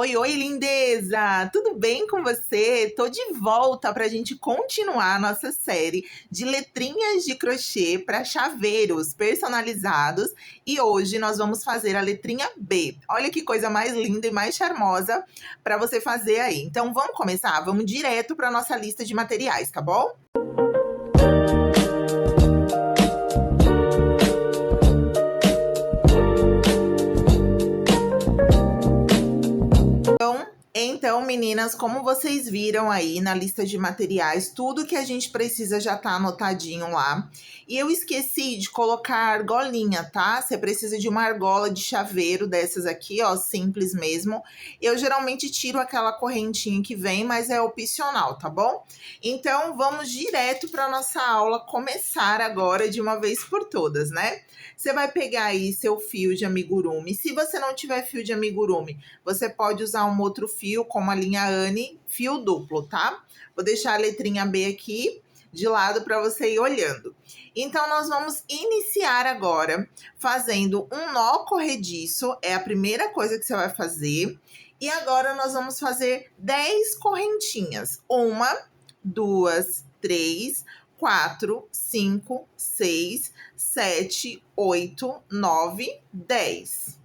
Oi, oi, lindeza! Tudo bem com você? Tô de volta para a gente continuar a nossa série de letrinhas de crochê para chaveiros personalizados e hoje nós vamos fazer a letrinha B. Olha que coisa mais linda e mais charmosa para você fazer aí. Então vamos começar? Vamos direto para nossa lista de materiais, tá bom? Então, meninas, como vocês viram aí na lista de materiais, tudo que a gente precisa já tá anotadinho lá. E eu esqueci de colocar argolinha, tá? Você precisa de uma argola de chaveiro dessas aqui, ó, simples mesmo. Eu geralmente tiro aquela correntinha que vem, mas é opcional, tá bom? Então, vamos direto para nossa aula começar agora de uma vez por todas, né? Você vai pegar aí seu fio de amigurumi. Se você não tiver fio de amigurumi, você pode usar um outro fio, como a linha Anne, fio duplo, tá? Vou deixar a letrinha B aqui de lado para você ir olhando. Então, nós vamos iniciar agora fazendo um nó corrediço. É a primeira coisa que você vai fazer. E agora nós vamos fazer 10 correntinhas. 1, 2, 3, 4, 5, 6, 7, 8, 9, 10.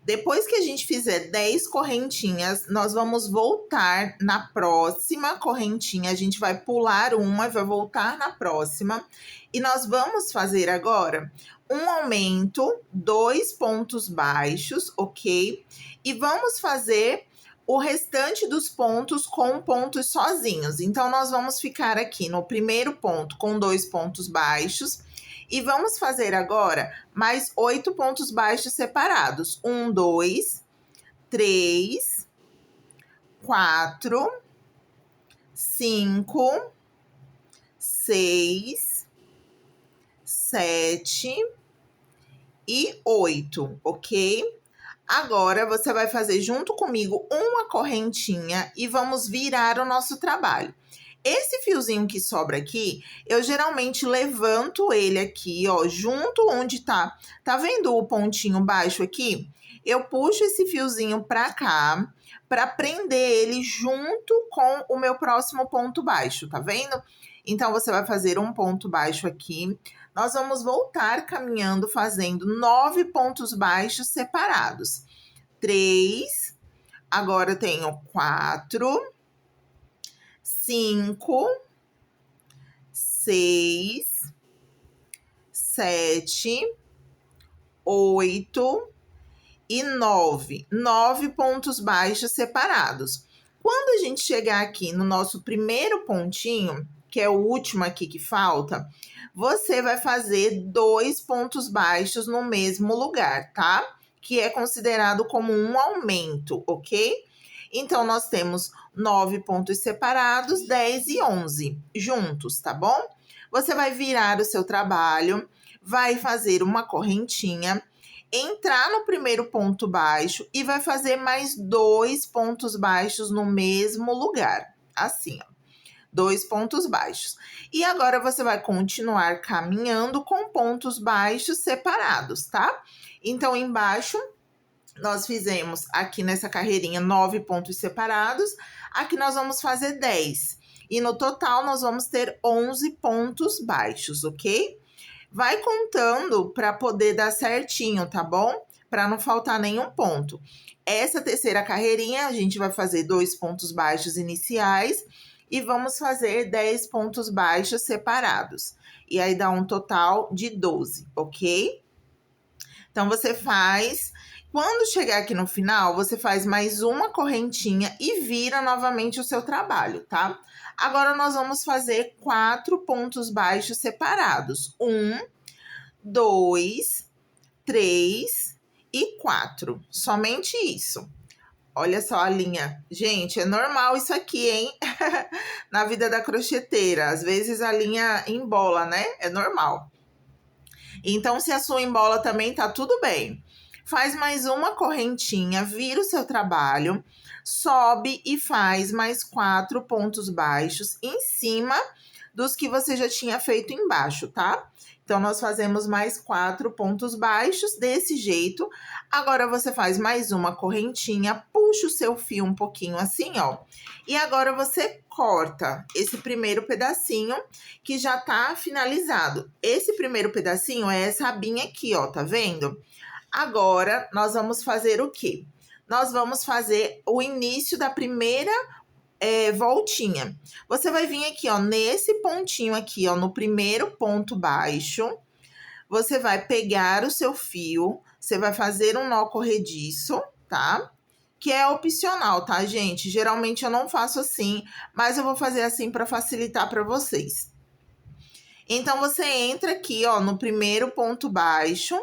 Depois que a gente fizer 10 correntinhas, nós vamos voltar na próxima correntinha. A gente vai pular uma e vai voltar na próxima. E nós vamos fazer agora um aumento, 2 pontos baixos, ok? E vamos fazer o restante dos pontos com pontos sozinhos. Então, nós vamos ficar aqui no primeiro ponto com 2 pontos baixos. E vamos fazer agora mais 8 pontos baixos separados. 1, 2, 3, 4, 5, 6, 7 e 8, ok? Agora, você vai fazer junto comigo uma correntinha e vamos virar o nosso trabalho. Esse fiozinho que sobra aqui, eu geralmente levanto ele aqui, ó, junto onde tá. Tá vendo o pontinho baixo aqui? Eu puxo esse fiozinho pra cá, pra prender ele junto com o meu próximo ponto baixo, tá vendo? Então, você vai fazer um ponto baixo aqui. Nós vamos voltar caminhando, fazendo 9 pontos baixos separados. 3, agora eu tenho 4, 5, 6, 7, 8 e 9. 9 pontos baixos separados. Quando a gente chegar aqui no nosso primeiro pontinho, que é o último aqui que falta, você vai fazer 2 pontos baixos no mesmo lugar, tá? Que é considerado como um aumento, ok? Então, nós temos 9 pontos separados, 10 e 11 juntos, tá bom? Você vai virar o seu trabalho, vai fazer uma correntinha, entrar no primeiro ponto baixo e vai fazer mais 2 pontos baixos no mesmo lugar. Assim, ó. 2 pontos baixos. E agora você vai continuar caminhando com pontos baixos separados, tá? Então, embaixo, nós fizemos aqui nessa carreirinha 9 pontos separados. Aqui nós vamos fazer 10. E no total, nós vamos ter 11 pontos baixos, ok? Vai contando para poder dar certinho, tá bom? Para não faltar nenhum ponto. Essa terceira carreirinha, a gente vai fazer 2 pontos baixos iniciais e vamos fazer 10 pontos baixos separados. E aí dá um total de 12, ok? Então, você faz... Quando chegar aqui no final, você faz mais uma correntinha e vira novamente o seu trabalho, tá? Agora, nós vamos fazer 4 pontos baixos separados. 1, 2, 3 e 4. Somente isso. Olha só a linha. Gente, é normal isso aqui, hein? Na vida da crocheteira. Às vezes a linha embola, né? É normal. Então, se a sua embola também, tá tudo bem. Faz mais uma correntinha, vira o seu trabalho, sobe e faz mais 4 pontos baixos em cima dos que você já tinha feito embaixo, tá? Então, nós fazemos mais 4 pontos baixos desse jeito. Agora, você faz mais uma correntinha, puxa o seu fio um pouquinho assim, ó. E agora, você corta esse primeiro pedacinho que já tá finalizado. Esse primeiro pedacinho é essa abinha aqui, ó, tá vendo? Agora, nós vamos fazer o quê? Nós vamos fazer o início da primeira voltinha. Você vai vir aqui, ó, nesse pontinho aqui, ó, no primeiro ponto baixo. Você vai pegar o seu fio, você vai fazer um nó corrediço, tá? Que é opcional, tá, gente? Geralmente eu não faço assim, mas eu vou fazer assim para facilitar para vocês. Então, você entra aqui, ó, no primeiro ponto baixo.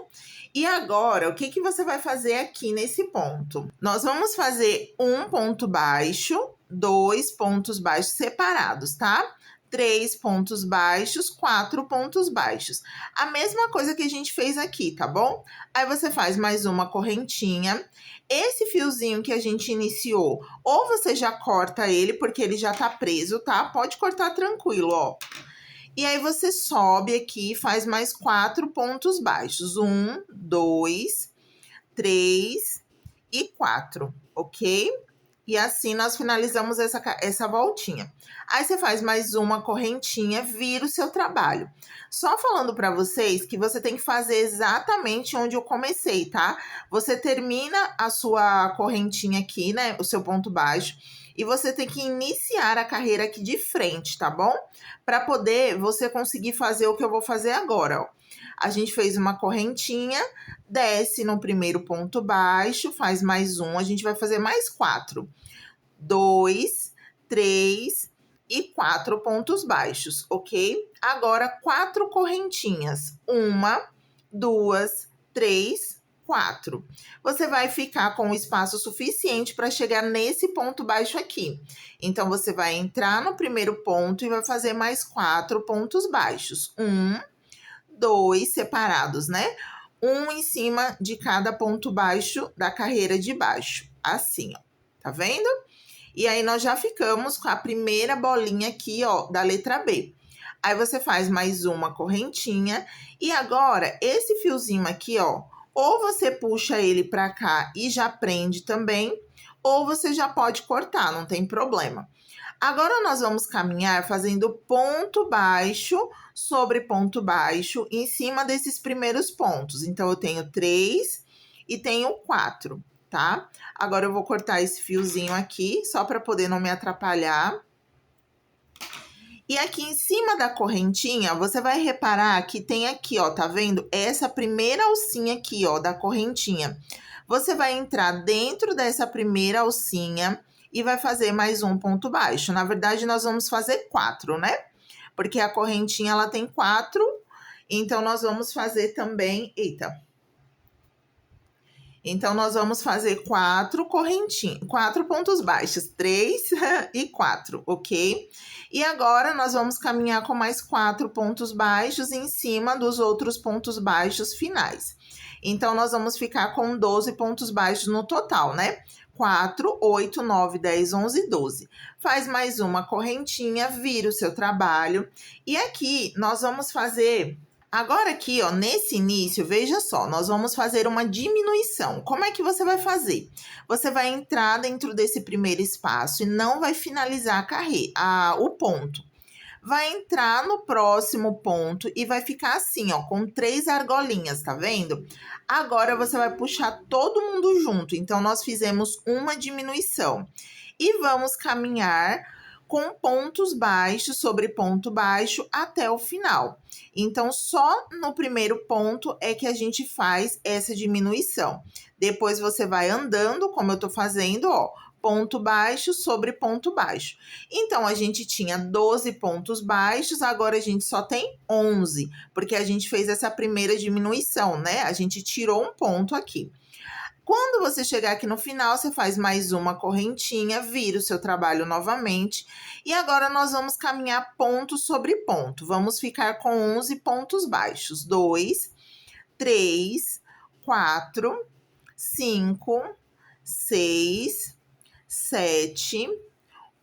E agora, o que que você vai fazer aqui nesse ponto? Nós vamos fazer um ponto baixo, 2 pontos baixos separados, tá? 3 pontos baixos, 4 pontos baixos. A mesma coisa que a gente fez aqui, tá bom? Aí você faz mais uma correntinha. Esse fiozinho que a gente iniciou, ou você já corta ele, porque ele já tá preso, tá? Pode cortar tranquilo, ó. E aí, você sobe aqui e faz mais 4 pontos baixos. 1, 2, 3 e 4, ok? E assim, nós finalizamos essa voltinha. Aí, você faz mais uma correntinha, vira o seu trabalho. Só falando para vocês que você tem que fazer exatamente onde eu comecei, tá? Você termina a sua correntinha aqui, né? O seu ponto baixo. E você tem que iniciar a carreira aqui de frente, tá bom? Para poder você conseguir fazer o que eu vou fazer agora, ó. A gente fez uma correntinha, desce no primeiro ponto baixo, faz mais um, a gente vai fazer mais 4. 2, 3 e 4 pontos baixos, ok? Agora, 4 correntinhas. 1, 2, 3, 4. Você vai ficar com o espaço suficiente para chegar nesse ponto baixo aqui. Então, você vai entrar no primeiro ponto e vai fazer mais 4 pontos baixos. 1, 2 separados, né? Um em cima de cada ponto baixo da carreira de baixo. Assim, ó. Tá vendo? E aí, nós já ficamos com a primeira bolinha aqui, ó, da letra B. Aí, você faz mais uma correntinha. E agora, esse fiozinho aqui, ó, ou você puxa ele pra cá e já prende também, ou você já pode cortar, não tem problema. Agora, nós vamos caminhar fazendo ponto baixo sobre ponto baixo em cima desses primeiros pontos. Então, eu tenho 3 e tenho 4, tá? Agora, eu vou cortar esse fiozinho aqui, só para poder não me atrapalhar. E aqui em cima da correntinha, você vai reparar que tem aqui, ó, tá vendo? Essa primeira alcinha aqui, ó, da correntinha. Você vai entrar dentro dessa primeira alcinha e vai fazer mais um ponto baixo. Na verdade, nós vamos fazer 4, né? Porque a correntinha, ela tem 4, então nós vamos fazer também... Eita! Então, nós vamos fazer 4 correntinhas, 4 pontos baixos, 3 e 4, ok? E agora, nós vamos caminhar com mais 4 pontos baixos em cima dos outros pontos baixos finais. Então, nós vamos ficar com 12 pontos baixos no total, né? 4, 8, 9, 10, 11, 12. Faz mais uma correntinha, vira o seu trabalho. E aqui, nós vamos fazer... Agora aqui, ó, nesse início, veja só, nós vamos fazer uma diminuição. Como é que você vai fazer? Você vai entrar dentro desse primeiro espaço e não vai finalizar a carreira, o ponto. Vai entrar no próximo ponto e vai ficar assim, ó, com 3 argolinhas, tá vendo? Agora, você vai puxar todo mundo junto. Então, nós fizemos uma diminuição. E vamos caminhar com pontos baixos sobre ponto baixo até o final. Então, só no primeiro ponto é que a gente faz essa diminuição. Depois, você vai andando, como eu tô fazendo, ó, ponto baixo sobre ponto baixo. Então, a gente tinha 12 pontos baixos, agora a gente só tem 11, porque a gente fez essa primeira diminuição, né? A gente tirou um ponto aqui. Quando você chegar aqui no final, você faz mais uma correntinha, vira o seu trabalho novamente. E agora, nós vamos caminhar ponto sobre ponto. Vamos ficar com 11 pontos baixos. 2, 3, 4, 5, 6, 7,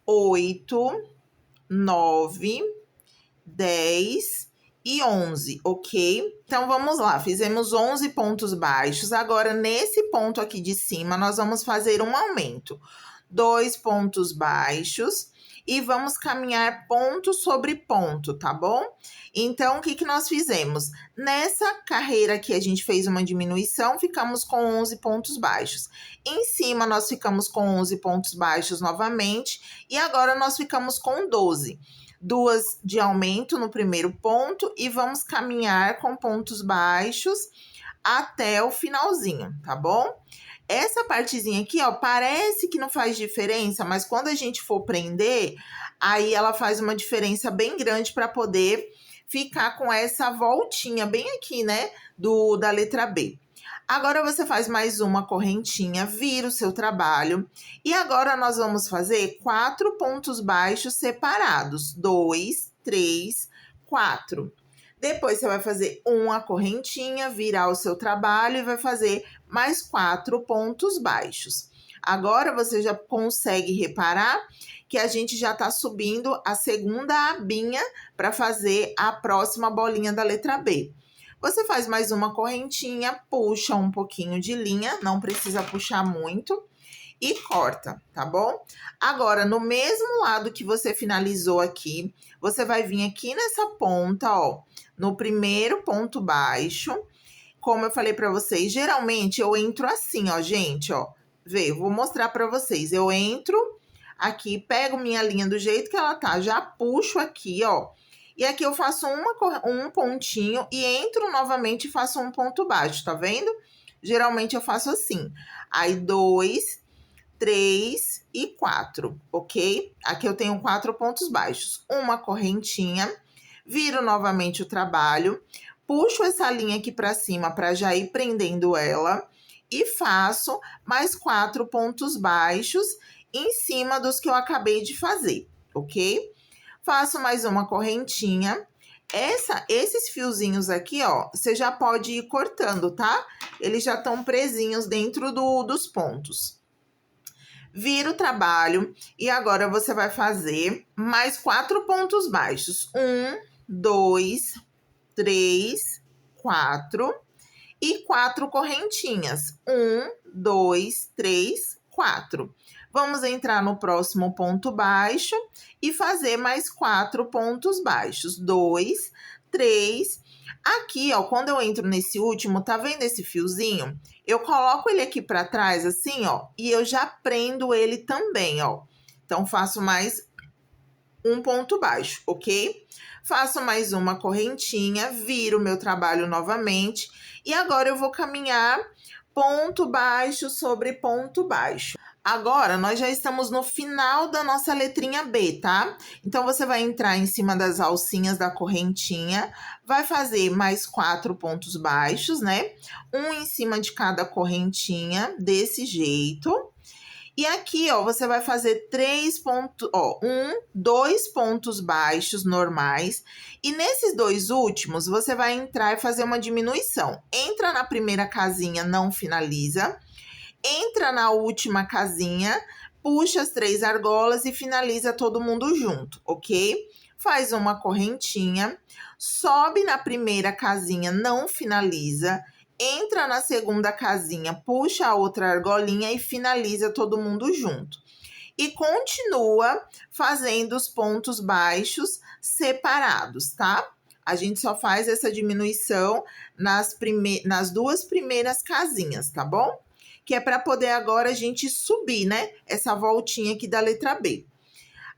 8, 9, 10 e 11, ok? Então, vamos lá, fizemos 11 pontos baixos. Agora, nesse ponto aqui de cima, nós vamos fazer um aumento. 2 pontos baixos e vamos caminhar ponto sobre ponto, tá bom? Então, o que nós fizemos? Nessa carreira aqui, a gente fez uma diminuição, ficamos com 11 pontos baixos. Em cima, nós ficamos com 11 pontos baixos novamente e agora nós ficamos com 12. 2 de aumento no primeiro ponto e vamos caminhar com pontos baixos até o finalzinho, tá bom? Essa partezinha aqui, ó, parece que não faz diferença, mas quando a gente for prender, aí ela faz uma diferença bem grande para poder ficar com essa voltinha bem aqui, né, da letra B. Agora você faz mais uma correntinha, vira o seu trabalho. E agora nós vamos fazer 4 pontos baixos separados. 2, 3, 4. Depois você vai fazer uma correntinha, virar o seu trabalho e vai fazer mais 4 pontos baixos. Agora você já consegue reparar que a gente já tá subindo a segunda abinha para fazer a próxima bolinha da letra B. Você faz mais uma correntinha, puxa um pouquinho de linha, não precisa puxar muito, e corta, tá bom? Agora, no mesmo lado que você finalizou aqui, você vai vir aqui nessa ponta, ó, no primeiro ponto baixo. Como eu falei pra vocês, geralmente eu entro assim, ó, gente, ó. Vê, eu vou mostrar pra vocês. Eu entro aqui, pego minha linha do jeito que ela tá, já puxo aqui, ó. E aqui eu faço um pontinho e entro novamente e faço um ponto baixo, tá vendo? Geralmente eu faço assim. Aí, 2, 3 e 4, ok? Aqui eu tenho 4 pontos baixos. Uma correntinha, viro novamente o trabalho, puxo essa linha aqui para cima para já ir prendendo ela e faço mais 4 pontos baixos em cima dos que eu acabei de fazer, ok? Faço mais uma correntinha. Esses fiozinhos aqui, ó, você já pode ir cortando, tá? Eles já estão presinhos dentro dos pontos. Vira o trabalho e agora você vai fazer mais 4 pontos baixos. 1, 2, 3, 4 e 4 correntinhas. 1, 2, 3, 4. Vamos entrar no próximo ponto baixo e fazer mais 4 pontos baixos. 2, 3. Aqui, ó, quando eu entro nesse último, tá vendo esse fiozinho? Eu coloco ele aqui para trás, assim, ó, e eu já prendo ele também, ó. Então, faço mais um ponto baixo, ok? Faço mais uma correntinha, viro o meu trabalho novamente. E agora eu vou caminhar ponto baixo sobre ponto baixo. Agora, nós já estamos no final da nossa letrinha B, tá? Então, você vai entrar em cima das alcinhas da correntinha, vai fazer mais 4 pontos baixos, né? Um em cima de cada correntinha, desse jeito. E aqui, ó, você vai fazer 3 pontos, ó, 2 pontos baixos normais. E nesses 2 últimos, você vai entrar e fazer uma diminuição. Entra na primeira casinha, não finaliza. Entra na última casinha, puxa as 3 argolas e finaliza todo mundo junto, ok? Faz uma correntinha, sobe na primeira casinha, não finaliza, entra na segunda casinha, puxa a outra argolinha e finaliza todo mundo junto. E continua fazendo os pontos baixos separados, tá? A gente só faz essa diminuição nas 2 primeiras casinhas, tá bom? Que é para poder agora a gente subir, né? Essa voltinha aqui da letra B.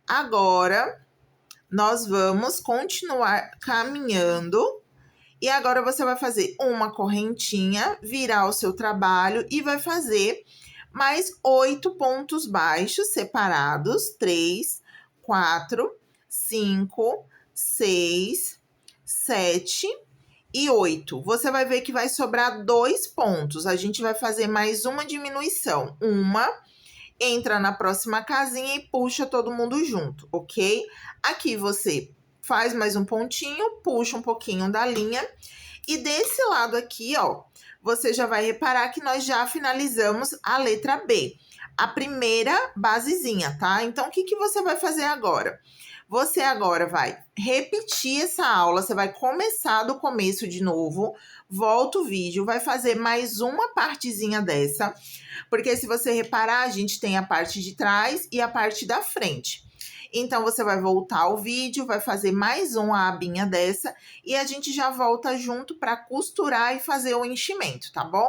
Agora, nós vamos continuar caminhando. E agora você vai fazer uma correntinha, virar o seu trabalho e vai fazer mais 8 pontos baixos separados. 3, 4, 5, 6, 7 e 8. Você vai ver que vai sobrar 2 pontos. A gente vai fazer mais uma diminuição. Entra na próxima casinha e puxa todo mundo junto, ok? Aqui você faz mais um pontinho, puxa um pouquinho da linha. E desse lado aqui, ó, você já vai reparar que nós já finalizamos a letra B. a primeira basezinha, tá? Então, o que você vai fazer agora? Você agora vai repetir essa aula, você vai começar do começo de novo, volta o vídeo, vai fazer mais uma partezinha dessa, porque se você reparar, a gente tem a parte de trás e a parte da frente. Então, você vai voltar ao vídeo, vai fazer mais uma abinha dessa e a gente já volta junto para costurar e fazer o enchimento, tá bom?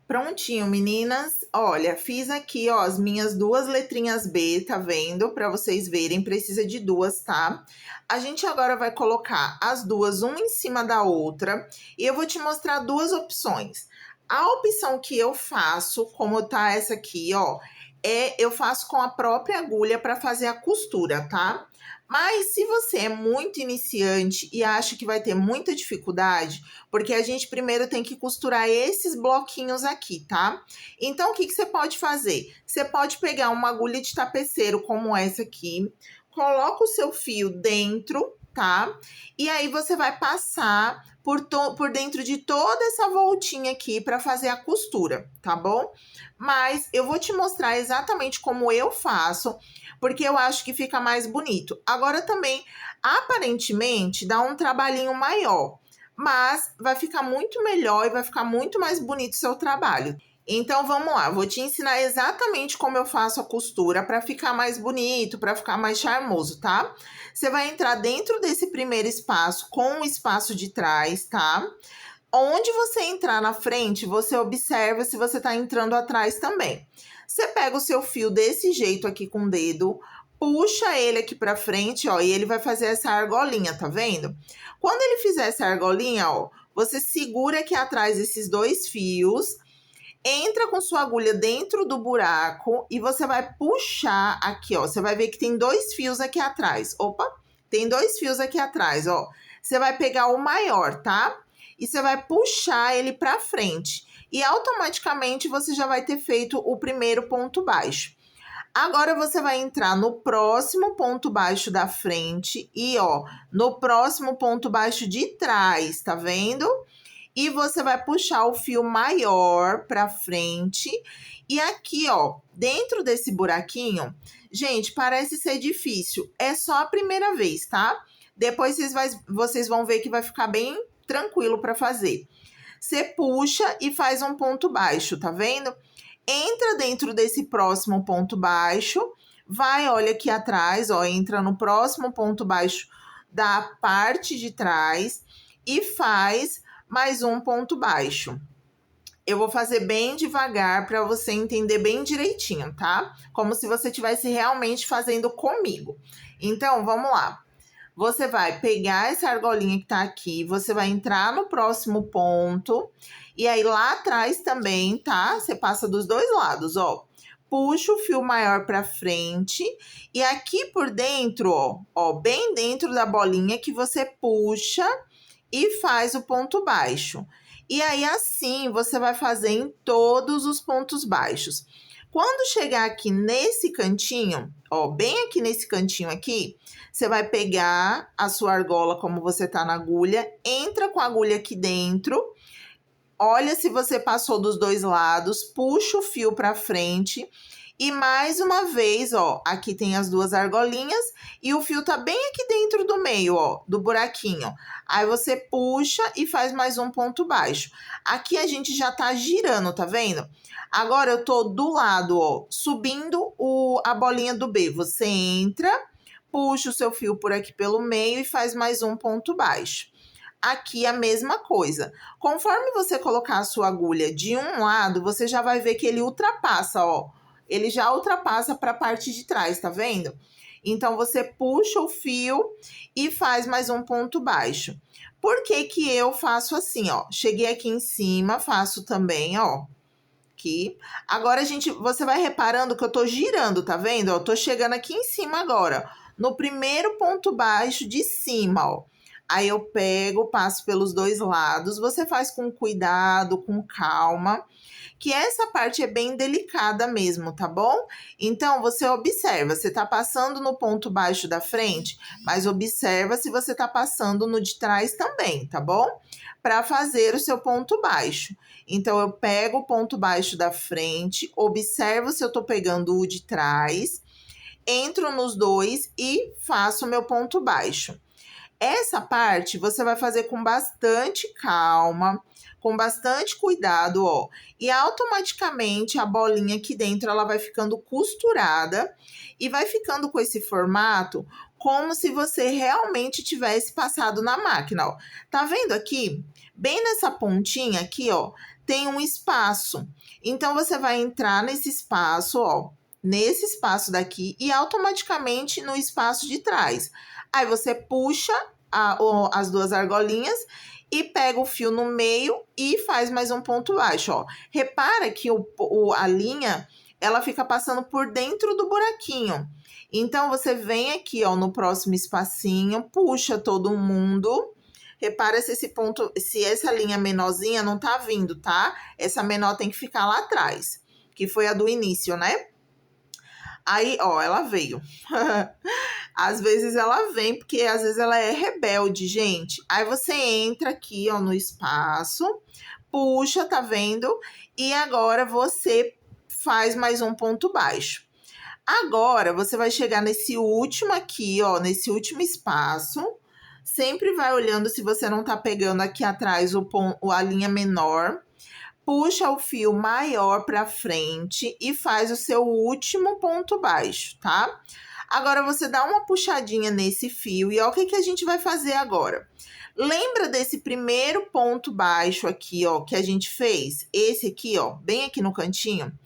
Prontinho, meninas. Olha, fiz aqui, ó, as minhas duas letrinhas B, tá vendo? Para vocês verem, precisa de duas, tá? A gente agora vai colocar as duas uma em cima da outra e eu vou te mostrar duas opções. A opção que eu faço, como tá essa aqui, ó, eu faço com a própria agulha para fazer a costura, tá? Mas se você é muito iniciante e acha que vai ter muita dificuldade, porque a gente primeiro tem que costurar esses bloquinhos aqui, tá? Então, o que você pode fazer? Você pode pegar uma agulha de tapeceiro como essa aqui, coloca o seu fio dentro, tá? E aí você vai passar por dentro de toda essa voltinha aqui para fazer a costura, tá bom? Mas eu vou te mostrar exatamente como eu faço, porque eu acho que fica mais bonito. Agora também, aparentemente, dá um trabalhinho maior, mas vai ficar muito melhor e vai ficar muito mais bonito o seu trabalho. Então, vamos lá, vou te ensinar exatamente como eu faço a costura para ficar mais bonito, para ficar mais charmoso, tá? Você vai entrar dentro desse primeiro espaço com o espaço de trás, tá? Onde você entrar na frente, você observa se você tá entrando atrás também. Você pega o seu fio desse jeito aqui com o dedo, puxa ele aqui pra frente, ó, e ele vai fazer essa argolinha, tá vendo? Quando ele fizer essa argolinha, ó, você segura aqui atrás esses dois fios, entra com sua agulha dentro do buraco e você vai puxar aqui, ó. Você vai ver que tem dois fios aqui atrás. Opa, tem dois fios aqui atrás, ó. Você vai pegar o maior, tá? E você vai puxar ele pra frente. E automaticamente você já vai ter feito o primeiro ponto baixo. Agora você vai entrar no próximo ponto baixo da frente e, ó, no próximo ponto baixo de trás, tá vendo? E você vai puxar o fio maior pra frente. E aqui, ó, dentro desse buraquinho, gente, parece ser difícil. É só a primeira vez, tá? Depois vocês vão ver que vai ficar bem tranquilo pra fazer. Você puxa e faz um ponto baixo, tá vendo? Entra dentro desse próximo ponto baixo. Vai, olha aqui atrás, ó, entra no próximo ponto baixo da parte de trás e faz mais um ponto baixo. Eu vou fazer bem devagar para você entender bem direitinho, tá? Como se você estivesse realmente fazendo comigo. Então, vamos lá. Você vai pegar essa argolinha que tá aqui, você vai entrar no próximo ponto, e aí lá atrás também, tá? Você passa dos dois lados, ó. Puxa o fio maior pra frente, e aqui por dentro, ó, bem dentro da bolinha que você puxa e faz o ponto baixo. E aí, assim, você vai fazer em todos os pontos baixos. Quando chegar aqui nesse cantinho, ó, bem aqui nesse cantinho aqui, você vai pegar a sua argola como você tá na agulha, entra com a agulha aqui dentro, olha se você passou dos dois lados, puxa o fio pra frente e mais uma vez, ó, aqui tem as duas argolinhas e o fio tá bem aqui dentro do meio, ó, do buraquinho. Aí você puxa e faz mais um ponto baixo. Aqui a gente já tá girando, tá vendo? Agora eu tô do lado, ó, subindo a bolinha do B. Você entra, puxa o seu fio por aqui pelo meio e faz mais um ponto baixo. Aqui a mesma coisa. Conforme você colocar a sua agulha de um lado, você já vai ver que ele ultrapassa, ó. Ele já ultrapassa para a parte de trás, tá vendo? Então, você puxa o fio e faz mais um ponto baixo. Por que que eu faço assim, ó? Cheguei aqui em cima, faço também, ó. Aqui. Agora, você vai reparando que eu tô girando, tá vendo? Eu tô chegando aqui em cima agora, no primeiro ponto baixo de cima, ó. Aí eu pego, passo pelos dois lados. Você faz com cuidado, com calma, que essa parte é bem delicada mesmo, tá bom? Então, você observa, você tá passando no ponto baixo da frente, mas observa se você tá passando no de trás também, tá bom? Para fazer o seu ponto baixo. Então, eu pego o ponto baixo da frente, observo se eu tô pegando o de trás, entro nos dois e faço o meu ponto baixo. Essa parte você vai fazer com bastante calma, com bastante cuidado, ó. E automaticamente a bolinha aqui dentro ela vai ficando costurada e vai ficando com esse formato como se você realmente tivesse passado na máquina, ó. Tá vendo aqui? Bem nessa pontinha aqui, ó, tem um espaço. Então você vai entrar nesse espaço, ó, nesse espaço daqui e automaticamente no espaço de trás. Aí você puxa as duas argolinhas e pega o fio no meio e faz mais um ponto baixo, ó. Repara que a linha, ela fica passando por dentro do buraquinho. Então, você vem aqui, ó, no próximo espacinho, puxa todo mundo. Repara se esse ponto, se essa linha menorzinha não tá vindo, tá? Essa menor tem que ficar lá atrás, que foi a do início, né? Aí, ó, ela veio. Às vezes ela vem, porque às vezes ela é rebelde, gente. Aí você entra aqui, ó, no espaço, puxa, tá vendo? E agora você faz mais um ponto baixo. Agora você vai chegar nesse último aqui, ó, nesse último espaço. Sempre vai olhando se você não tá pegando aqui atrás a linha menor. Puxa o fio maior para frente e faz o seu último ponto baixo, tá? Agora você dá uma puxadinha nesse fio e ó, o que a gente vai fazer agora? Lembra desse primeiro ponto baixo aqui, ó, que a gente fez? Esse aqui, ó, bem aqui no cantinho.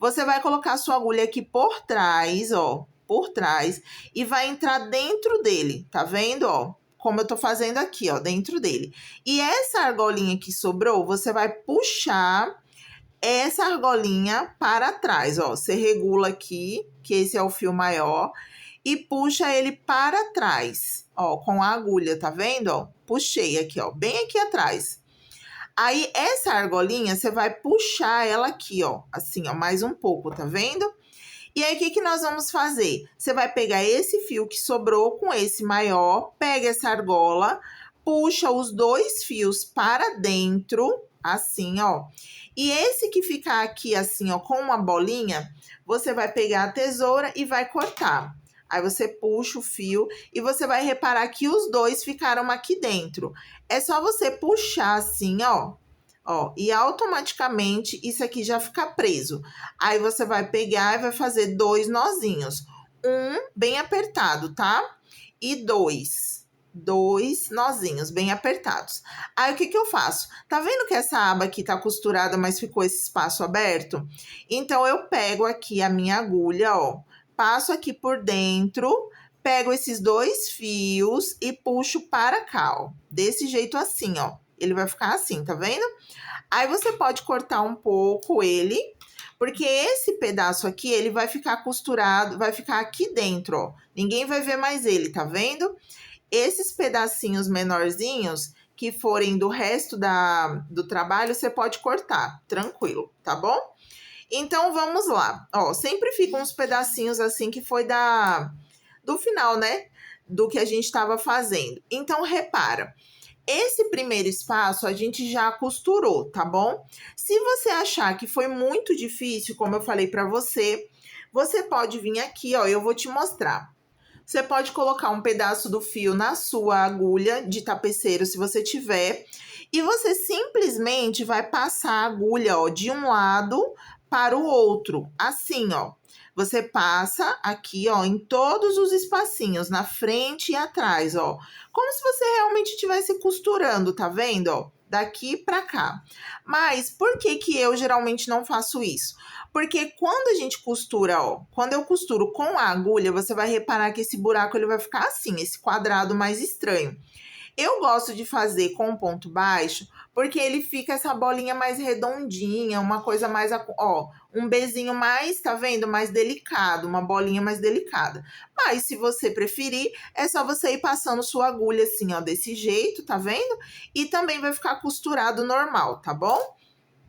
Você vai colocar a sua agulha aqui por trás, ó, por trás, e vai entrar dentro dele, tá vendo, ó? Como eu tô fazendo aqui, ó, dentro dele. E essa argolinha que sobrou, você vai puxar essa argolinha para trás, ó. Você regula aqui, que esse é o fio maior, e puxa ele para trás, ó, com a agulha, tá vendo, ó? Puxei aqui, ó, bem aqui atrás. Aí, essa argolinha, você vai puxar ela aqui, ó, assim, ó, mais um pouco, tá vendo? E aí, o que nós vamos fazer? Você vai pegar esse fio que sobrou com esse maior, pega essa argola, puxa os dois fios para dentro, assim, ó. E esse que ficar aqui, assim, ó, com uma bolinha, você vai pegar a tesoura e vai cortar. Aí você puxa o fio e você vai reparar que os dois ficaram aqui dentro. É só você puxar assim, ó. Ó, e automaticamente isso aqui já fica preso. Aí você vai pegar e vai fazer dois nozinhos. Um bem apertado, tá? E dois nozinhos bem apertados. Aí o que eu faço? Tá vendo que essa aba aqui tá costurada, mas ficou esse espaço aberto? Então eu pego aqui a minha agulha, ó, passo aqui por dentro, pego esses dois fios e puxo para cá, ó. Desse jeito assim, ó. Ele vai ficar assim, tá vendo? Aí você pode cortar um pouco ele, porque esse pedaço aqui, ele vai ficar costurado, vai ficar aqui dentro, ó. Ninguém vai ver mais ele, tá vendo? Esses pedacinhos menorzinhos que forem do resto do trabalho, você pode cortar, tranquilo, tá bom? Então, vamos lá. Ó, sempre ficam uns pedacinhos assim que foi do final, né? Do que a gente estava fazendo. Então, repara. Esse primeiro espaço a gente já costurou, tá bom? Se você achar que foi muito difícil, como eu falei para você, você pode vir aqui, ó, eu vou te mostrar. Você pode colocar um pedaço do fio na sua agulha de tapeceiro, se você tiver, e você simplesmente vai passar a agulha, ó, de um lado para o outro, assim, ó. Você passa aqui, ó, em todos os espacinhos, na frente e atrás, ó. Como se você realmente estivesse costurando, tá vendo, ó? Daqui pra cá. Mas por que que eu geralmente não faço isso? Porque quando a gente costura, ó, quando eu costuro com a agulha, você vai reparar que esse buraco ele vai ficar assim, esse quadrado mais estranho. Eu gosto de fazer com ponto baixo, porque ele fica essa bolinha mais redondinha, uma coisa mais, ó, um bezinho mais, tá vendo? Mais delicado, uma bolinha mais delicada. Mas se você preferir, é só você ir passando sua agulha assim, ó, desse jeito, tá vendo? E também vai ficar costurado normal, tá bom?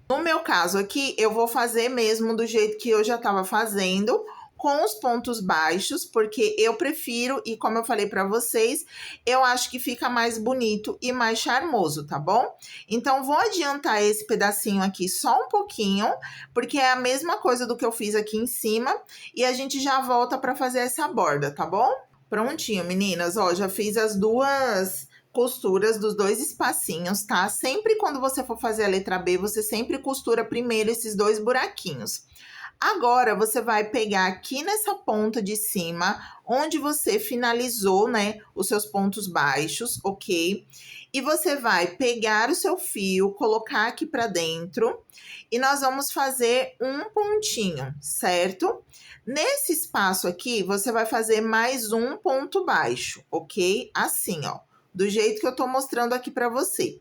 No meu caso aqui, eu vou fazer mesmo do jeito que eu já tava fazendo, com os pontos baixos, porque eu prefiro, e como eu falei para vocês, eu acho que fica mais bonito e mais charmoso, tá bom? Então, vou adiantar esse pedacinho aqui só um pouquinho, porque é a mesma coisa do que eu fiz aqui em cima, e a gente já volta para fazer essa borda, tá bom? Prontinho, meninas, ó, já fiz as duas costuras dos dois espacinhos, tá? Sempre quando você for fazer a letra B, você sempre costura primeiro esses dois buraquinhos. Agora, você vai pegar aqui nessa ponta de cima, onde você finalizou, né, os seus pontos baixos, ok? E você vai pegar o seu fio, colocar aqui pra dentro, e nós vamos fazer um pontinho, certo? Nesse espaço aqui, você vai fazer mais um ponto baixo, ok? Assim, ó, do jeito que eu tô mostrando aqui pra você.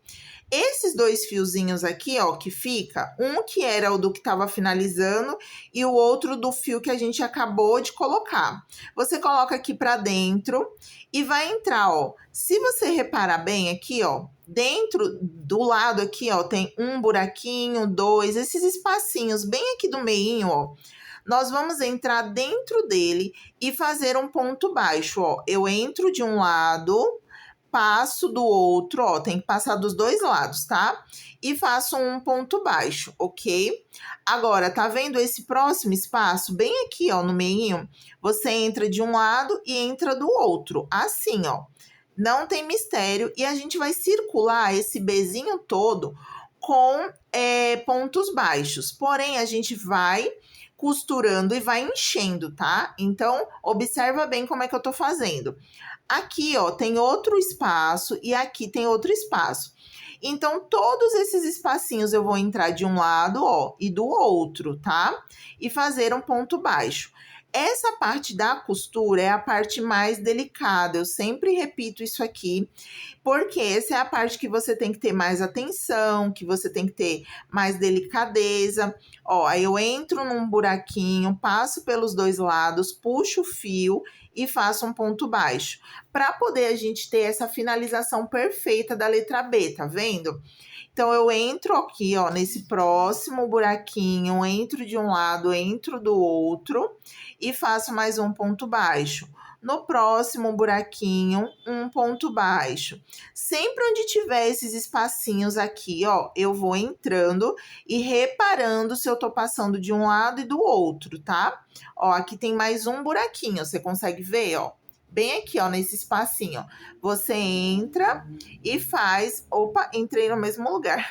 Esses dois fiozinhos aqui, ó, que fica, um que era o do que tava finalizando e o outro do fio que a gente acabou de colocar. Você coloca aqui pra dentro e vai entrar, ó. Se você reparar bem aqui, ó, dentro do lado aqui, ó, tem um buraquinho, dois, esses espacinhos bem aqui do meinho, ó. Nós vamos entrar dentro dele e fazer um ponto baixo, ó. Eu entro de um lado, passo do outro, ó, tem que passar dos dois lados, tá? E faço um ponto baixo, ok? Agora, tá vendo esse próximo espaço? Bem aqui, ó, no meio, você entra de um lado e entra do outro, assim, ó. Não tem mistério. E a gente vai circular esse bezinho todo com pontos baixos. Porém, a gente vai costurando e vai enchendo, tá? Então, observa bem como é que eu tô fazendo. Aqui, ó, tem outro espaço e aqui tem outro espaço. Então, todos esses espacinhos eu vou entrar de um lado, ó, e do outro, tá? E fazer um ponto baixo. Essa parte da costura é a parte mais delicada. Eu sempre repito isso aqui, porque essa é a parte que você tem que ter mais atenção, que você tem que ter mais delicadeza. Ó, aí eu entro num buraquinho, passo pelos dois lados, puxo o fio e faço um ponto baixo, para poder a gente ter essa finalização perfeita da letra B, tá vendo? Então, eu entro aqui, ó, nesse próximo buraquinho, entro de um lado, entro do outro e faço mais um ponto baixo. No próximo buraquinho, um ponto baixo. Sempre onde tiver esses espacinhos aqui, ó, eu vou entrando e reparando se eu tô passando de um lado e do outro, tá? Ó, aqui tem mais um buraquinho, você consegue ver, ó? Bem aqui, ó, nesse espacinho, ó. Você entra e faz... Opa, entrei no mesmo lugar.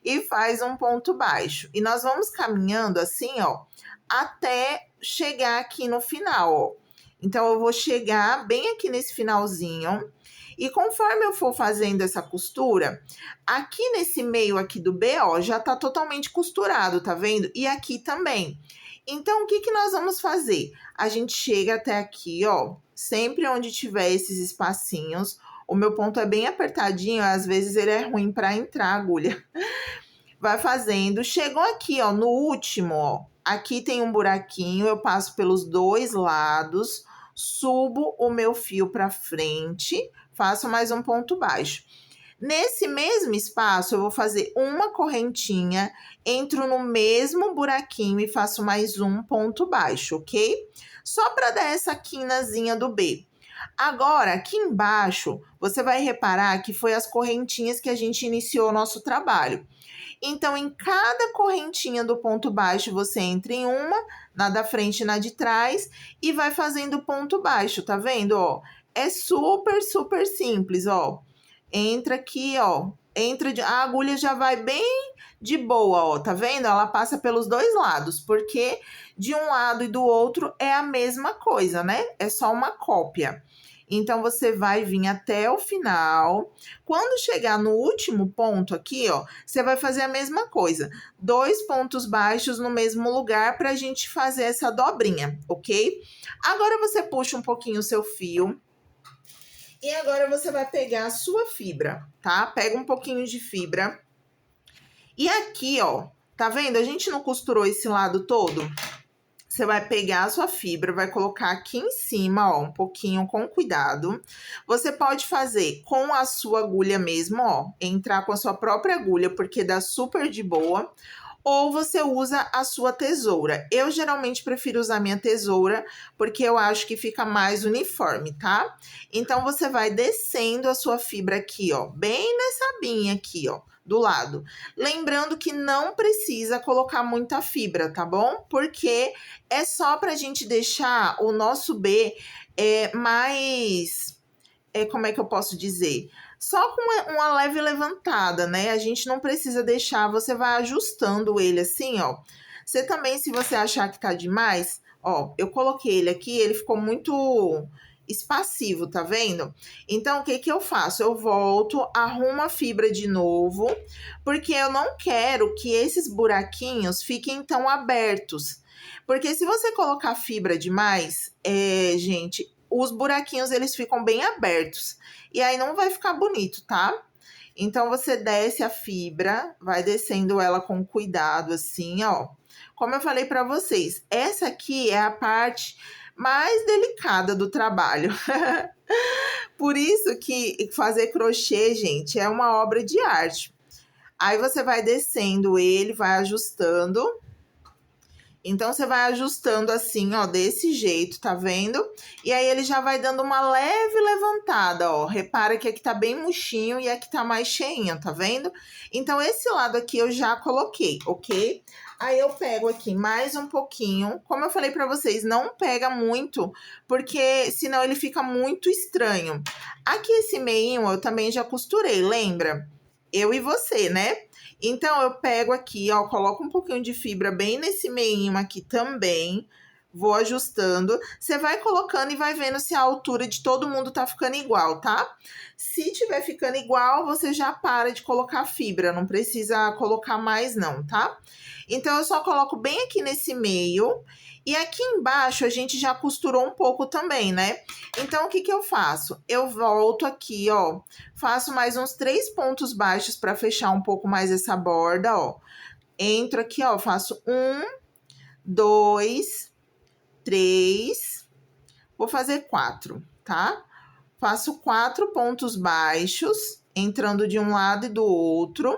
E faz um ponto baixo. E nós vamos caminhando assim, ó, até chegar aqui no final, ó. Então, eu vou chegar bem aqui nesse finalzinho. E conforme eu for fazendo essa costura, aqui nesse meio aqui do B, ó, já tá totalmente costurado, tá vendo? E aqui também. Então, o que que nós vamos fazer? A gente chega até aqui, ó, sempre onde tiver esses espacinhos. O meu ponto é bem apertadinho, às vezes ele é ruim para entrar a agulha. Vai fazendo. Chegou aqui, ó, no último, ó. Aqui tem um buraquinho, eu passo pelos dois lados, subo o meu fio para frente, faço mais um ponto baixo. Nesse mesmo espaço, eu vou fazer uma correntinha, entro no mesmo buraquinho e faço mais um ponto baixo, ok? Só para dar essa quinazinha do B. Agora, aqui embaixo, você vai reparar que foi as correntinhas que a gente iniciou o nosso trabalho. Então, em cada correntinha do ponto baixo, você entra em uma, na da frente e na de trás, e vai fazendo ponto baixo, tá vendo, ó? É super, super simples, ó. Entra aqui, ó. A agulha já vai bem de boa, ó. Tá vendo? Ela passa pelos dois lados, porque de um lado e do outro é a mesma coisa, né? É só uma cópia. Então, você vai vir até o final. Quando chegar no último ponto aqui, ó, você vai fazer a mesma coisa. 2 pontos baixos no mesmo lugar pra gente fazer essa dobrinha, ok? Agora, você puxa um pouquinho o seu fio E agora você vai pegar a sua fibra, tá? Pega um pouquinho de fibra. E aqui, ó, tá vendo? A gente não costurou esse lado todo? Você vai pegar a sua fibra, vai colocar aqui em cima, ó, um pouquinho com cuidado. Você pode fazer com a sua agulha mesmo, ó, entrar com a sua própria agulha, porque dá super de boa. Ou você usa a sua tesoura. Eu geralmente prefiro usar minha tesoura, porque eu acho que fica mais uniforme, tá? Então, você vai descendo a sua fibra aqui, ó, bem nessa abinha aqui, ó, do lado. Lembrando que não precisa colocar muita fibra, tá bom? Porque é só pra gente deixar o nosso B mais... como é que eu posso dizer? Só com uma leve levantada, né? A gente não precisa deixar, você vai ajustando ele assim, ó. Você também, se você achar que tá demais, ó, eu coloquei ele aqui, ele ficou muito espassivo, tá vendo? Então, o que que eu faço? Eu volto, arrumo a fibra de novo, porque eu não quero que esses buraquinhos fiquem tão abertos. Porque se você colocar fibra demais, gente, os buraquinhos eles ficam bem abertos. E aí não vai ficar bonito, tá? Então você desce a fibra, vai descendo ela com cuidado assim, ó. Como eu falei para vocês, essa aqui é a parte mais delicada do trabalho. Por isso que fazer crochê, gente, é uma obra de arte. Aí você vai descendo ele, vai ajustando. Então, você vai ajustando assim, ó, desse jeito, tá vendo? E aí, ele já vai dando uma leve levantada, ó. Repara que aqui tá bem murchinho e aqui tá mais cheinho, tá vendo? Então, esse lado aqui eu já coloquei, ok? Aí, eu pego aqui mais um pouquinho. Como eu falei pra vocês, não pega muito, porque senão ele fica muito estranho. Aqui, esse meinho, eu também já costurei, lembra? Eu e você, né? Então, eu pego aqui, ó, coloco um pouquinho de fibra bem nesse meinho aqui também. Vou ajustando. Você vai colocando e vai vendo se a altura de todo mundo tá ficando igual, tá? Se tiver ficando igual, você já para de colocar fibra. Não precisa colocar mais não, tá? Então, eu só coloco bem aqui nesse meio. E aqui embaixo, a gente já costurou um pouco também, né? Então, o que que eu faço? Eu volto aqui, ó. Faço mais uns 3 pontos baixos para fechar um pouco mais essa borda, ó. Entro aqui, ó, faço 1, 2, 3, vou fazer 4, tá? Faço 4 pontos baixos, entrando de um lado e do outro.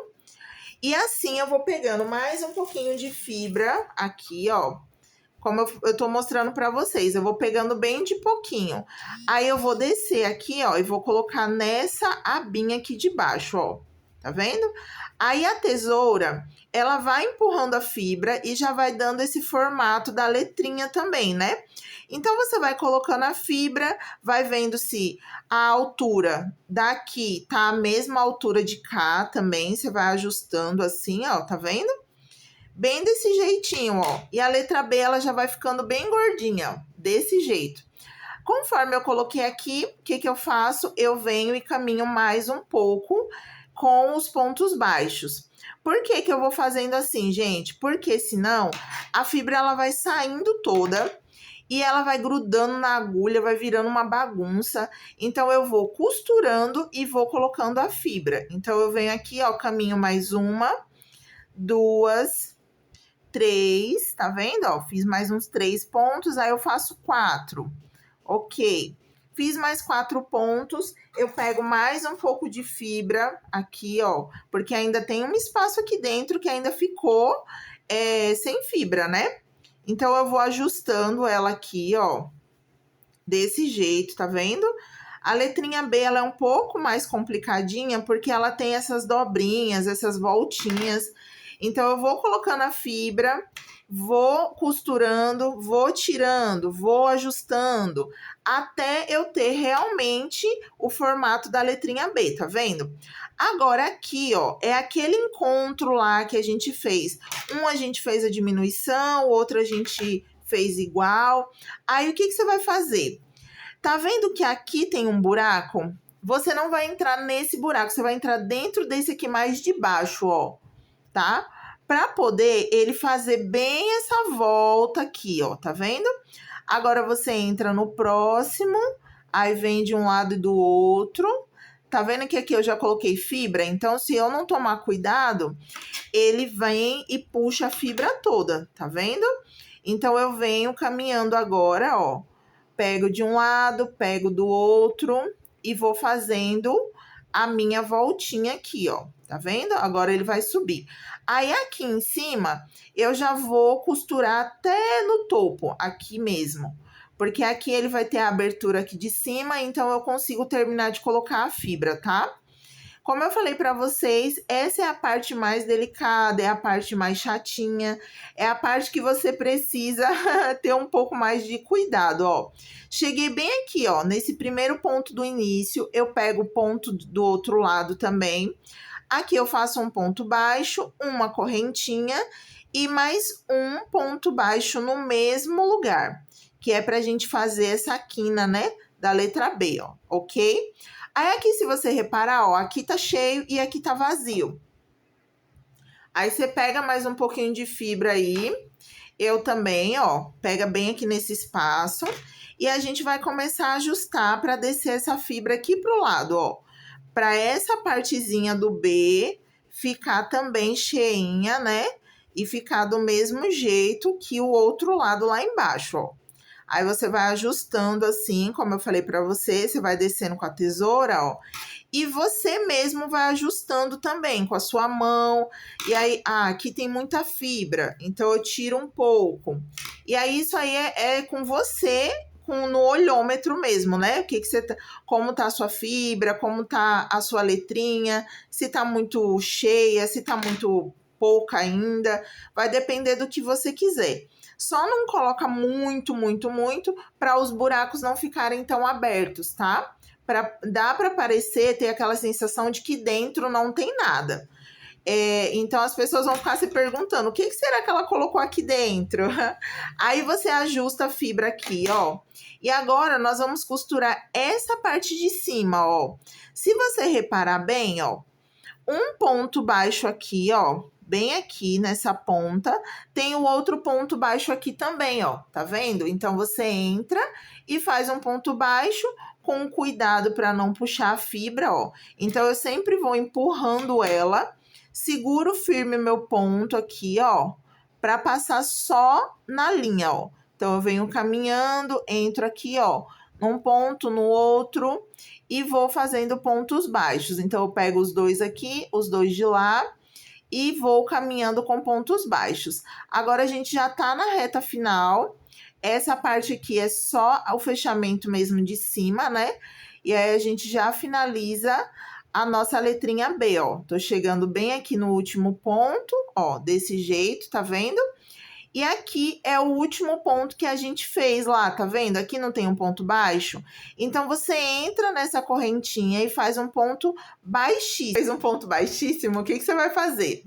E assim eu vou pegando mais um pouquinho de fibra aqui, ó. Como eu tô mostrando pra vocês, eu vou pegando bem de pouquinho. Aí eu vou descer aqui, ó, e vou colocar nessa abinha aqui de baixo, ó. Tá vendo? Aí a tesoura, ela vai empurrando a fibra e já vai dando esse formato da letrinha também, né? Então, você vai colocando a fibra, vai vendo se a altura daqui tá a mesma altura de cá também. Você vai ajustando assim, ó, tá vendo? Bem desse jeitinho, ó. E a letra B, ela já vai ficando bem gordinha, ó, desse jeito. Conforme eu coloquei aqui, o que que eu faço? Eu venho e caminho mais um pouco com os pontos baixos. Por que que eu vou fazendo assim, gente? Porque senão a fibra ela vai saindo toda e ela vai grudando na agulha, vai virando uma bagunça. Então, eu vou costurando e vou colocando a fibra. Então, eu venho aqui, ó, caminho mais uma, 2, 3, tá vendo? Ó, fiz mais uns 3 pontos, aí eu faço 4. Ok. Fiz mais 4 pontos, eu pego mais um pouco de fibra aqui, ó, porque ainda tem um espaço aqui dentro que ainda ficou sem fibra, né? Então, eu vou ajustando ela aqui, ó, desse jeito, tá vendo? A letrinha B, ela é um pouco mais complicadinha, porque ela tem essas dobrinhas, essas voltinhas. Então, eu vou colocando a fibra, vou costurando, vou tirando, vou ajustando, até eu ter realmente o formato da letrinha B, tá vendo? Agora, aqui, ó, é aquele encontro lá que a gente fez. Um a gente fez a diminuição, o outro a gente fez igual. Aí, o que que você vai fazer? Tá vendo que aqui tem um buraco? Você não vai entrar nesse buraco, você vai entrar dentro desse aqui mais de baixo, ó, tá? Pra poder ele fazer bem essa volta aqui, ó, tá vendo? Agora você entra no próximo, aí vem de um lado e do outro. Tá vendo que aqui eu já coloquei fibra? Então, se eu não tomar cuidado, ele vem e puxa a fibra toda, tá vendo? Então, eu venho caminhando agora, ó. Pego de um lado, pego do outro e vou fazendo a minha voltinha aqui, ó. Tá vendo? Agora ele vai subir. Aí, aqui em cima, eu já vou costurar até no topo, aqui mesmo. Porque aqui ele vai ter a abertura aqui de cima, então eu consigo terminar de colocar a fibra, tá? Como eu falei para vocês, essa é a parte mais delicada, é a parte mais chatinha, é a parte que você precisa ter um pouco mais de cuidado, ó. Cheguei bem aqui, ó, nesse primeiro ponto do início, eu pego o ponto do outro lado também. Aqui eu faço um ponto baixo, uma correntinha e mais um ponto baixo no mesmo lugar, que é pra gente fazer essa quina, né, da letra B, ó, ok? Aí aqui, se você reparar, ó, aqui tá cheio e aqui tá vazio. Aí você pega mais um pouquinho de fibra aí. Eu também, ó, pega bem aqui nesse espaço. E a gente vai começar a ajustar para descer essa fibra aqui pro lado, ó. Para essa partezinha do B ficar também cheinha, né? E ficar do mesmo jeito que o outro lado lá embaixo, ó. Aí você vai ajustando assim, como eu falei para você, você vai descendo com a tesoura, ó. E você mesmo vai ajustando também com a sua mão. E aí, aqui tem muita fibra, então eu tiro um pouco. E aí, isso aí é com você, no olhômetro mesmo, né? Como tá a sua fibra, como tá a sua letrinha, se tá muito cheia, se tá muito pouca ainda. Vai depender do que você quiser. Só não coloca muito, muito, muito para os buracos não ficarem tão abertos, tá? Dá para parecer, ter aquela sensação de que dentro não tem nada. Então as pessoas vão ficar se perguntando: o que será que ela colocou aqui dentro? Aí você ajusta a fibra aqui, ó. E agora nós vamos costurar essa parte de cima, ó. Se você reparar bem, ó, um ponto baixo aqui, ó, bem aqui nessa ponta, tem o outro ponto baixo aqui também, ó, tá vendo? Então, você entra e faz um ponto baixo com cuidado para não puxar a fibra, ó. Então, eu sempre vou empurrando ela, seguro firme meu ponto aqui, ó, para passar só na linha, ó. Então, eu venho caminhando, entro aqui, ó, num ponto, no outro, e vou fazendo pontos baixos. Então, eu pego os dois aqui, os dois de lá, e vou caminhando com pontos baixos. Agora, a gente já tá na reta final. Essa parte aqui é só o fechamento mesmo de cima, né? E aí, a gente já finaliza a nossa letrinha B, ó. Tô chegando bem aqui no último ponto, ó, desse jeito, tá vendo? E aqui é o último ponto que a gente fez lá, tá vendo? Aqui não tem um ponto baixo. Então, você entra nessa correntinha e faz um ponto baixíssimo. Fez um ponto baixíssimo, o que você vai fazer?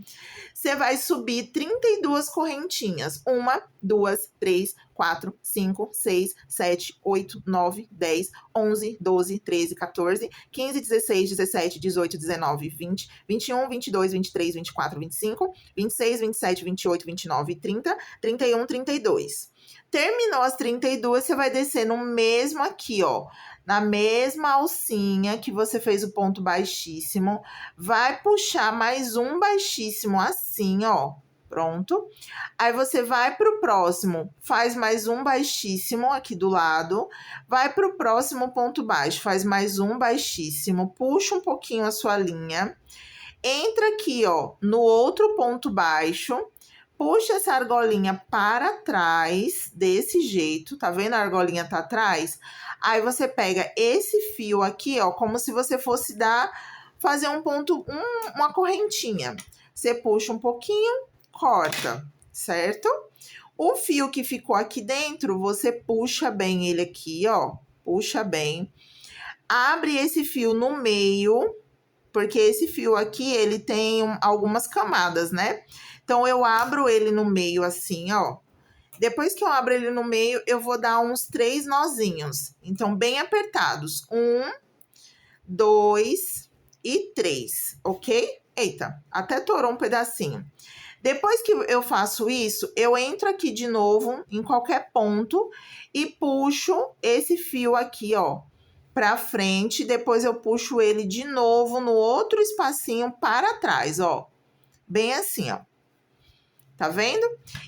Você vai subir 32 correntinhas. 1, 2, 3, 4, 5, 6, 7, 8, 9, 10, 11, 12, 13, 14, 15, 16, 17, 18, 19, 20, 21, 22, 23, 24, 25, 26, 27, 28, 29, 30, 31, 32. Terminou as 32, você vai descer no mesmo aqui, ó. Na mesma alcinha que você fez o ponto baixíssimo, vai puxar mais um baixíssimo assim, ó. Pronto. Aí você vai pro próximo, faz mais um baixíssimo aqui do lado, vai pro próximo ponto baixo, faz mais um baixíssimo, puxa um pouquinho a sua linha, entra aqui, ó, no outro ponto baixo, puxa essa argolinha para trás, desse jeito, tá vendo? A argolinha tá atrás. Aí você pega esse fio aqui, ó, como se você fosse fazer um ponto, uma correntinha. Você puxa um pouquinho, corta, certo? O fio que ficou aqui dentro, você puxa bem ele aqui, ó, puxa bem. Abre esse fio no meio, porque esse fio aqui, ele tem algumas camadas, né? Então, eu abro ele no meio assim, ó. Depois que eu abro ele no meio, eu vou dar uns 3 nozinhos. Então, bem apertados. 1, 2 e 3, ok? Eita, até torou um pedacinho. Depois que eu faço isso, eu entro aqui de novo, em qualquer ponto, e puxo esse fio aqui, ó, pra frente, depois eu puxo ele de novo no outro espacinho para trás, ó. Bem assim, ó. Tá vendo?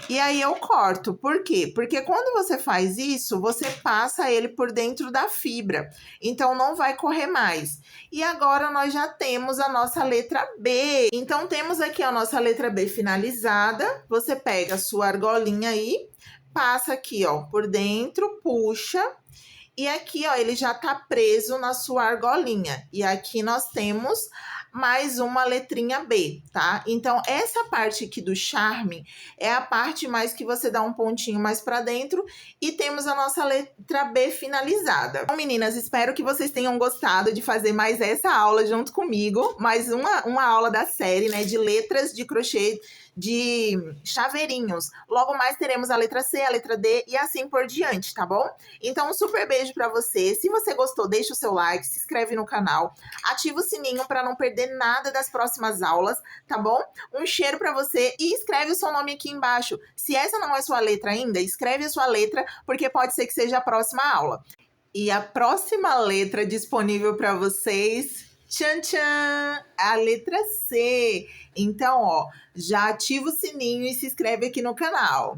E aí eu corto. Por quê? Porque quando você faz isso, você passa ele por dentro da fibra. Então não vai correr mais. E agora nós já temos a nossa letra B. Então temos aqui a nossa letra B finalizada. Você pega a sua argolinha aí, passa aqui, ó, por dentro, puxa. E aqui, ó, ele já tá preso na sua argolinha. E aqui nós temos mais uma letrinha B, tá? Então, essa parte aqui do charme é a parte mais que você dá um pontinho mais pra dentro e temos a nossa letra B finalizada. Então, meninas, espero que vocês tenham gostado de fazer mais essa aula junto comigo. Mais uma aula da série, né, de letras de crochê de chaveirinhos. Logo mais teremos a letra C, a letra D e assim por diante, tá bom? Então, um super beijo pra você. Se você gostou, deixa o seu like, se inscreve no canal, ativa o sininho pra não perder nada das próximas aulas, tá bom? Um cheiro pra você e escreve o seu nome aqui embaixo. Se essa não é sua letra ainda, escreve a sua letra, porque pode ser que seja a próxima aula. E a próxima letra disponível para vocês, tchan tchan, a letra C. Então, ó, já ativa o sininho e se inscreve aqui no canal.